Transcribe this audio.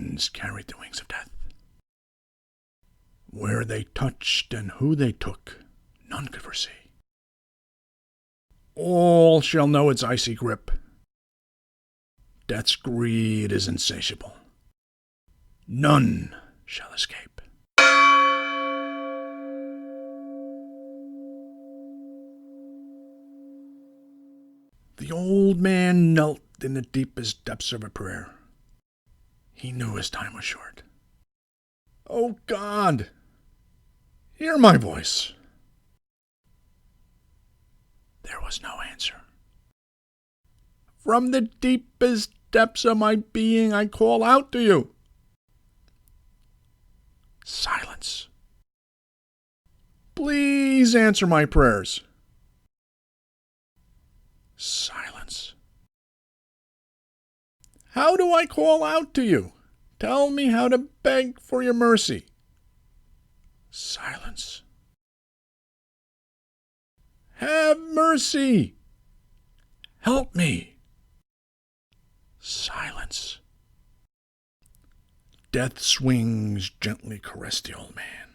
winds carried the wings of death. Where they touched and who they took, none could foresee. All shall know its icy grip. Death's greed is insatiable. None shall escape. The old man knelt in the deepest depths of a prayer. He knew his time was short. "Oh God, hear my voice." There was no answer. "From the deepest depths of my being I call out to you." Silence. "Please answer my prayers." Silence. "How do I call out to you? Tell me how to beg for your mercy." Silence. "Have mercy. Help me." Silence. Death's wings gently caressed the old man.